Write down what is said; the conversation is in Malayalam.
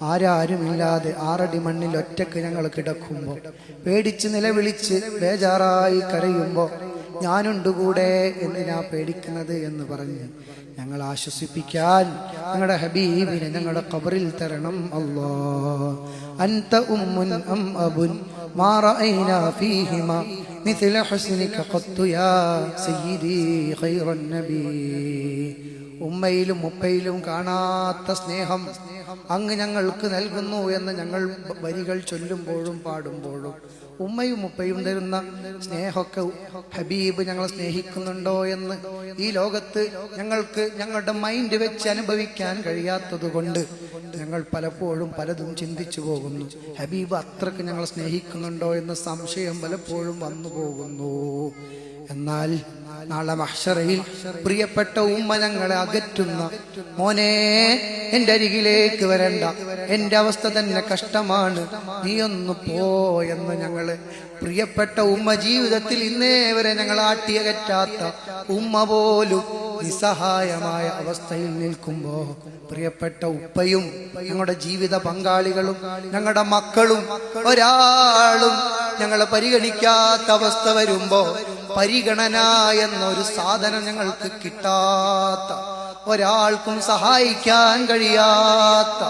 ആരാരുമില്ലാതെ 6 അടി മണ്ണിൽ ഒറ്റക്ക് ഞങ്ങൾ കിടക്കുമ്പോൾ, പേടിച്ച് നിലവിളിച്ച് ബേജാറായി കരയുമ്പോൾ, ഞാനുണ്ട് കൂടെ, എന്തിനാ പേടിക്കുന്നത് എന്ന് പറഞ്ഞ് ഞങ്ങൾ ആശ്വസിപ്പിക്കാൻ ഞങ്ങളുടെ ഹബീബിനെ ഞങ്ങളുടെ ഖബറിൽ തരണം. അല്ലാഹ് അൻത ഉമ്മുൻ അം അബുൻ മാ റഅയ്നാ ഫീഹിമാ മിസ്ല ഹുസ്നിക ഖത്തു യാ സയ്യിദി ഖൈറൻ നബി. ഉമ്മയിലും ഉപ്പയിലും കാണാത്ത സ്നേഹം അങ്ങ് ഞങ്ങൾക്ക് നൽകുന്നു എന്ന് ഞങ്ങൾ വരികൾ ചൊല്ലുമ്പോഴും പാടുമ്പോഴും ഉമ്മയും ഉപ്പയും തരുന്ന സ്നേഹമൊക്കെ ഹബീബ് ഞങ്ങളെ സ്നേഹിക്കുന്നുണ്ടോ എന്ന് ഈ ലോകത്ത് ഞങ്ങൾക്ക് ഞങ്ങളുടെ മൈൻഡ് വെച്ച് അനുഭവിക്കാൻ കഴിയാത്തത് കൊണ്ട് ഞങ്ങൾ പലപ്പോഴും പലതും ചിന്തിച്ചു പോകുന്നു. ഹബീബ് അത്രക്ക് ഞങ്ങളെ സ്നേഹിക്കുന്നുണ്ടോ എന്ന സംശയം പലപ്പോഴും വന്നു പോകുന്നു. എന്നാൽ നാളെ മഹ്ശറയിൽ പ്രിയപ്പെട്ട ഉമ്മ ഞങ്ങളെ അകറ്റുന്ന, മോനെ എൻ്റെ അരികിലേക്ക് വരണ്ട, എൻ്റെ അവസ്ഥ തന്നെ കഷ്ടമാണ്, നീ ഒന്ന് പോ എന്ന് ഞങ്ങള് പ്രിയപ്പെട്ട ഉമ്മ ജീവിതത്തിൽ ഇന്നേ വരെ ഞങ്ങൾ ആട്ടിയകറ്റാത്ത ഉമ്മ പോലും നിസ്സഹായമായ അവസ്ഥയിൽ നിൽക്കുമ്പോ, പ്രിയപ്പെട്ട ഉപ്പയും ഞങ്ങളുടെ ജീവിത പങ്കാളികളും ഞങ്ങളുടെ മക്കളും ഒരാളും ഞങ്ങളെ പരിഗണിക്കാത്ത അവസ്ഥ വരുമ്പോ, പരിഗണന എന്നൊരു സാധനം ഞങ്ങൾക്ക് കിട്ടാത്ത, ഒരാൾക്കും സഹായിക്കാൻ കഴിയാത്ത